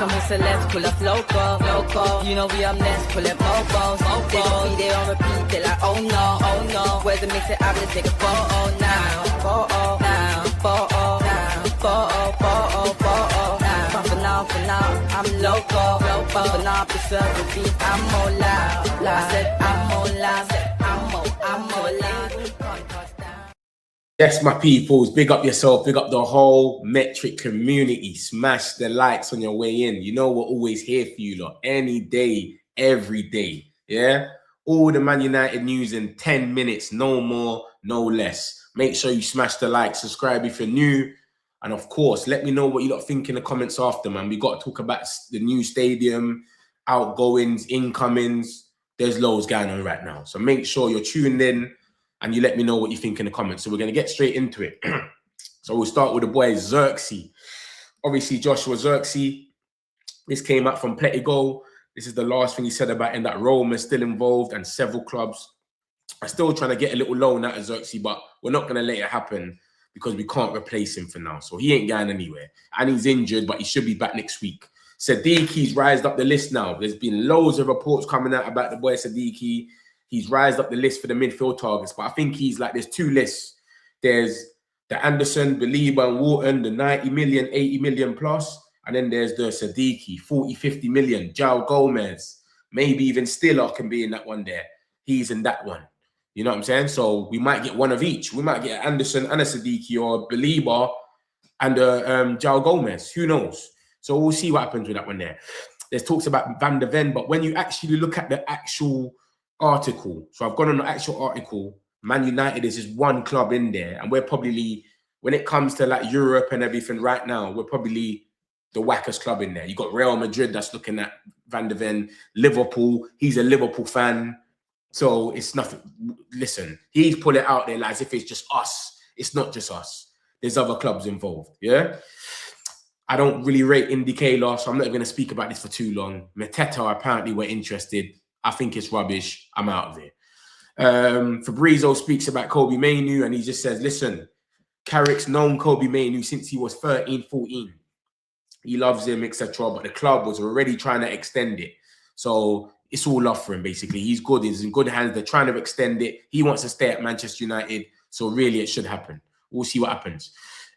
Some celebs pull up loco. You know we up next, pull up mofos. They gon' be there on repeat, they like, oh no. Where's the mix it up, let's take a photo now. Photo now. For now, I'm loco. But for now, preserve the beat, I'm more loud. I said I'm more loud. I'm more loud. Yes, my peoples, big up yourself, big up the whole Metric community. Smash the likes on your way in. You know we're always here for you lot, any day, every day. Yeah, all the Man United news in 10 minutes, no more, no less. Make sure you smash the like, subscribe if you're new. And of course, let me know what you lot think in the comments after, man. We got to talk about the new stadium, outgoings, incomings. There's loads going on right now. So make sure you're tuned in and you let me know what you think in the comments. So we're going to get straight into it. So we'll start with the boy Xerxes. Obviously, Joshua Xerxes. This came up from Pletigo. This is the last thing he said about him, that Rome is still involved and several clubs are still trying to get a little loan out of Xerxes, but we're not going to let it happen, because we can't replace him for now. So he ain't going anywhere. And he's injured, but he should be back next week. Sadiqi's rised up the list now. There's been loads of reports coming out about the boy Sadiqi. He's rised up the list for the midfield targets. But I think he's like, there's two lists. There's the Anderson, Belieber and Wharton, the 90 million, 80 million plus. And then there's the Sadiqi, 40, 50 million. João Gomez, maybe even Stiller can be in that one there. He's in that one. You know what I'm saying? So we might get one of each. We might get Anderson and a Sadiqi, or Belieber and João Gomez. Who knows? So we'll see what happens with that one there. There's talks about Van der Ven, but when you actually look at the actual article, so I've gone on the actual article, Man United is just one club in there, and we're probably, when it comes to like Europe and everything right now, we're probably the wackest club in there. You got Real Madrid that's looking at Van der Ven, Liverpool, he's a Liverpool fan. So it's nothing. Listen, he's put it out there like as if it's just us. It's not just us. There's other clubs involved. Yeah. I don't really rate Indicators, so I'm not going to speak about this for too long. Mateta apparently were interested. I think it's rubbish. I'm out of it. Fabrizio speaks about Kobe Mainoo, and he just says, listen, Carrick's known Kobe Mainoo since he was 13, 14. He loves him, etc. But the club was already trying to extend it. So it's all off for him, basically. He's good. He's in good hands. They're trying to extend it. He wants to stay at Manchester United. So really, it should happen. We'll see what happens.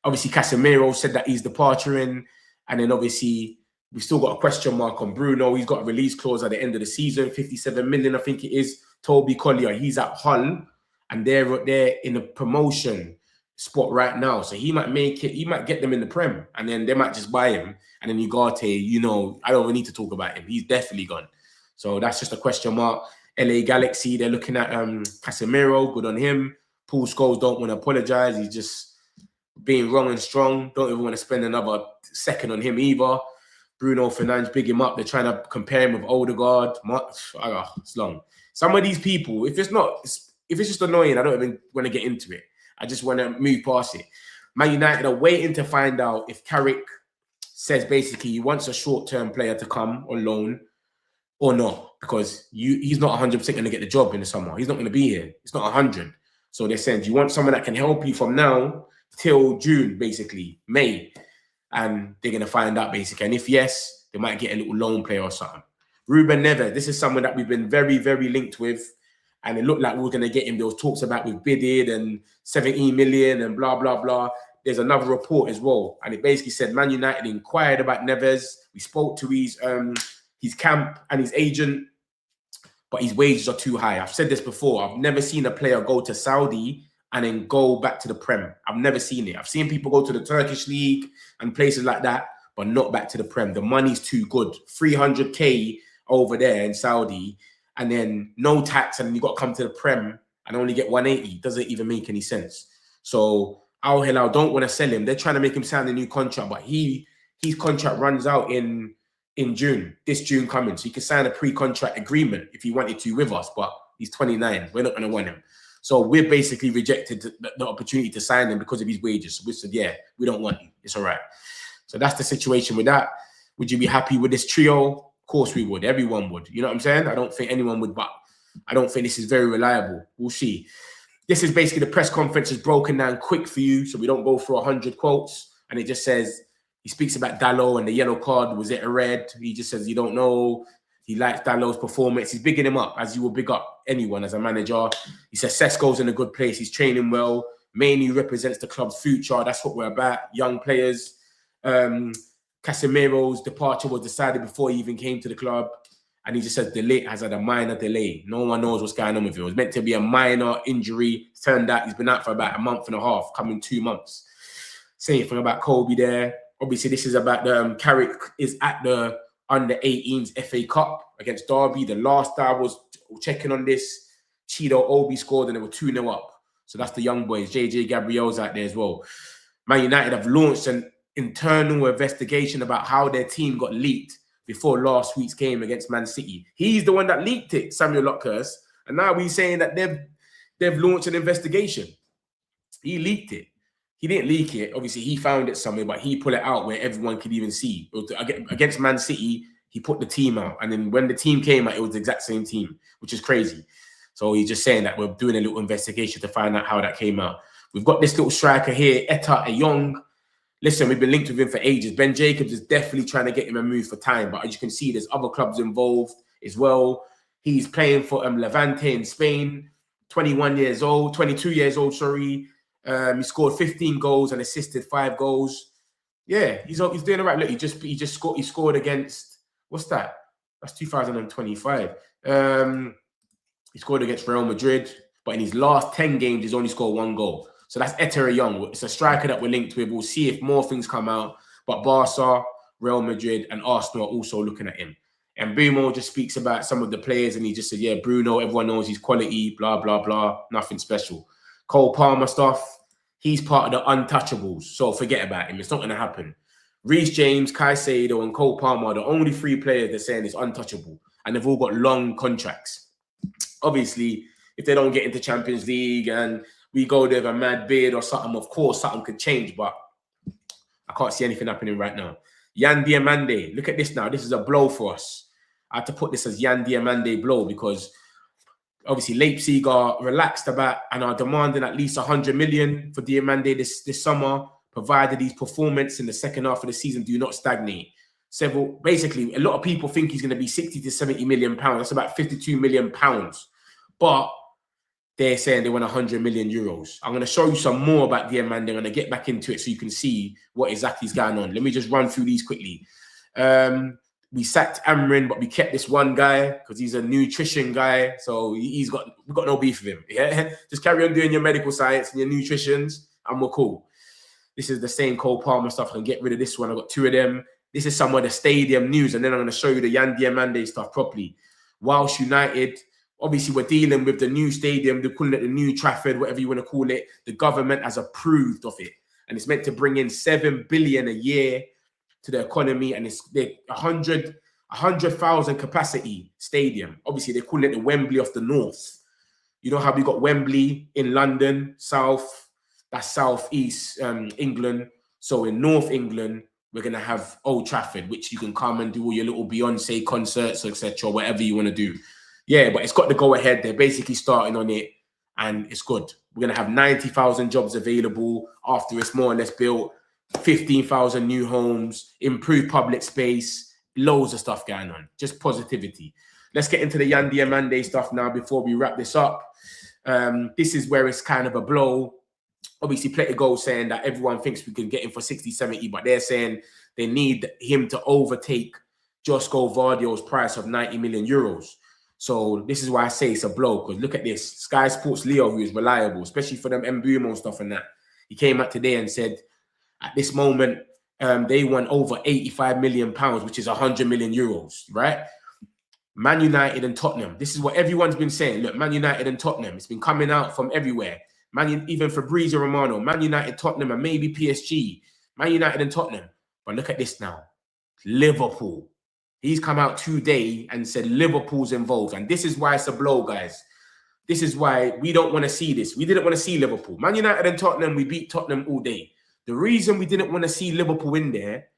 Obviously, Casemiro said that he's departing. And then obviously, we've still got a question mark on Bruno. He's got a release clause at the end of the season. 57 million, I think it is. Toby Collier, he's at Hull. And they're in a promotion spot right now. So he might make it. He might get them in the Prem. And then they might just buy him. And then Ugarte, you know, I don't even need to talk about him. He's definitely gone. So that's just a question mark. LA Galaxy, they're looking at Casemiro. Good on him. Paul Scholes don't want to apologize. He's just being wrong and strong. Don't even want to spend another second on him either. Bruno Fernandes, big him up. They're trying to compare him with Odegaard. It's long. Some of these people, if it's just annoying, I don't even want to get into it. I just want to move past it. Man United are waiting to find out if Carrick says basically he wants a short-term player to come on loan or not, because he's not 100% going to get the job in the summer. He's not going to be here. It's not 100. So they're saying, do you want someone that can help you from now till June, basically, May? And they're going to find out, basically. And if yes, they might get a little loan player or something. Ruben Neves, this is someone that we've been very, very linked with. And it looked like we were going to get him. There was talks about with bidded and 17 million and blah, blah, blah. There's another report as well. And it basically said Man United inquired about Neves. We spoke to his camp and his agent, but his wages are too high. I've said this before. I've never seen a player go to Saudi and then go back to the Prem. I've never seen it. I've seen people go to the Turkish league and places like that, but not back to the Prem. The money's too good. 300K over there in Saudi, and then no tax, and you got to come to the Prem and only get 180. Doesn't even make any sense. So Al Hilal don't want to sell him. They're trying to make him sign a new contract, but his contract runs out in June, this June coming. So he can sign a pre-contract agreement if he wanted to with us, but he's 29. We're not going to want him. So we're basically rejected the opportunity to sign him because of his wages. So we said, yeah, we don't want you. It's all right. So that's the situation with that. Would you be happy with this trio? Of course we would. Everyone would. You know what I'm saying? I don't think anyone would, but I don't think this is very reliable. We'll see. This is basically the press conference is broken down quick for you, so we don't go through 100 quotes. And it just says, He speaks about Dalot and the yellow card. Was it a red? He just says, you don't know. He likes Dalot's performance. He's bigging him up, as you will big up anyone as a manager. He says Sesko's in a good place. He's training well. Mainly represents the club's future. That's what we're about. Young players. Casemiro's departure was decided before he even came to the club. And he just says delay has had a minor delay. No one knows what's going on with him. It was meant to be a minor injury. It turned out he's been out for about a month and a half, coming 2 months. Same thing about Kobe there. Obviously, this is about Carrick is at the under-18s FA Cup against Derby. The last I was checking on this, Cheeto Obi scored and they were 2-0 up. So that's the young boys. JJ Gabriel's out there as well. Man United have launched an internal investigation about how their team got leaked before last week's game against Man City. He's the one that leaked it, Samuel Lockhurst. And now we're saying that they've launched an investigation. He leaked it. He didn't leak it. Obviously, he found it somewhere, but he put it out where everyone could even see. Against Man City, he put the team out. And then when the team came out, it was the exact same team, which is crazy. So he's just saying that we're doing a little investigation to find out how that came out. We've got this little striker here, Etta Ayong. Listen, we've been linked with him for ages. Ben Jacobs is definitely trying to get him a move for time. But as you can see, there's other clubs involved as well. He's playing for Levante in Spain, 21 years old, 22 years old, sorry. He scored 15 goals and assisted 5 goals. Yeah, he's doing all right. Look, he scored against, what's that? That's 2025. He scored against Real Madrid, but in his last 10 games, he's only scored 1 goal. So that's Etta Young. It's a striker that we're linked with. We'll see if more things come out. But Barca, Real Madrid, and Arsenal are also looking at him. And Bruno just speaks about some of the players, and he just said, yeah, Bruno, everyone knows he's quality, blah, blah, blah, nothing special. Cole Palmer stuff, he's part of the untouchables, so forget about him. It's not going to happen. Reece James, Caicedo, and Cole Palmer are the only 3 players they're saying is untouchable, and they've all got long contracts. Obviously, if they don't get into Champions League and we go there with a mad bid or something, of course, something could change, but I can't see anything happening right now. Yan Diamande, look at this now. This is a blow for us. I had to put this as Yan Diamande blow because obviously Leipzig are relaxed about and are demanding at least 100 million for Diamande this summer, provided his performance in the second half of the season do not stagnate. Basically, a lot of people think he's going to be 60 to 70 million pounds. That's about 52 million pounds. But they're saying they want 100 million euros. I'm going to show you some more about Diamande. I'm going to get back into it so you can see what exactly is going on. Let me just run through these quickly. We sacked Amrin, but we kept this one guy because he's a nutrition guy. So we've got no beef with him. Yeah, just carry on doing your medical science and your nutritions, and we're cool. This is the same Cole Palmer stuff. I can get rid of this one. I've got 2 of them. This is some of the stadium news, and then I'm going to show you the Yan Diamande stuff properly. Welsh United, obviously we're dealing with the new stadium. They're calling it the new Trafford, whatever you want to call it. The government has approved of it, and it's meant to bring in 7 billion a year to the economy, and it's 100,000 capacity stadium. Obviously, they call it the Wembley of the North. You know how we got Wembley in London, South, that's South East England. So in North England, we're going to have Old Trafford, which you can come and do all your little Beyonce concerts, etc., whatever you want to do. Yeah, but it's got to go ahead. They're basically starting on it, and it's good. We're going to have 90,000 jobs available after it's more or less built, 15,000 new homes, improved public space, loads of stuff going on. Just positivity. Let's get into the Yan Diamande stuff now before we wrap this up. This is where it's kind of a blow. Obviously, Play to Go saying that everyone thinks we can get him for 60, 70, but they're saying they need him to overtake Josko Vardio's price of 90 million euros. So this is why I say it's a blow, because look at this. Sky Sports Leo, who is reliable, especially for them Mbumo stuff and that. He came out today and said, at this moment, they won over 85 million pounds, which is 100 million euros, right? Man United and Tottenham. This is what everyone's been saying. Look, Man United and Tottenham. It's been coming out from everywhere. Even Fabrizio Romano, Man United, Tottenham, and maybe PSG. Man United and Tottenham. But look at this now. Liverpool. He's come out today and said Liverpool's involved. And this is why it's a blow, guys. This is why we don't want to see this. We didn't want to see Liverpool. Man United and Tottenham, we beat Tottenham all day. The reason we didn't want to see Liverpool in there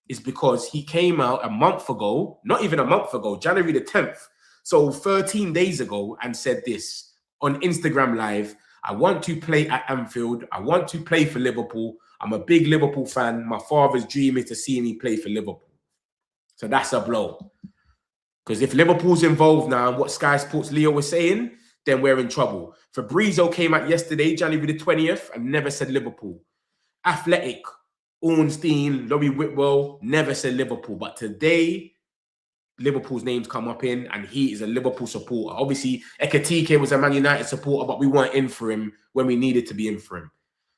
is because he came out a month ago, not even a month ago, January the 10th. So 13 days ago, and said this on Instagram Live. I want to play at Anfield. I want to play for Liverpool. I'm a big Liverpool fan. My father's dream is to see me play for Liverpool. So that's a blow. Because if Liverpool's involved now, and what Sky Sports Leo was saying, then we're in trouble. Fabrizio came out yesterday, January the 20th, and never said Liverpool. Athletic, Ornstein, Laurie Whitwell, never said Liverpool. But today, Liverpool's names come up in, and he is a Liverpool supporter. Obviously, Ekatike was a Man United supporter, but we weren't in for him when we needed to be in for him.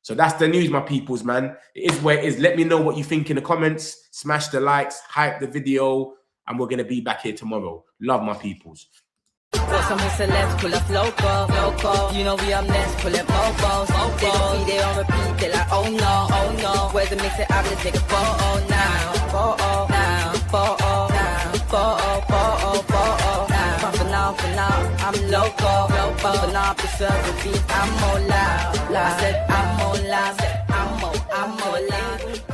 So that's the news, my peoples, man. It is where it is. Let me know what you think in the comments. Smash the likes, hype the video, and we're going to be back here tomorrow. Love, my peoples. Got some celebs, pull up local. You know we up next, pull up bobos. They gon' be there on repeat, they like, oh no. Where's the mix it up, let's take a photo now. Photo now. But for now, I'm local. For now, I preserve the beat, I'm more loud. I said I'm more loud, I'm more loud.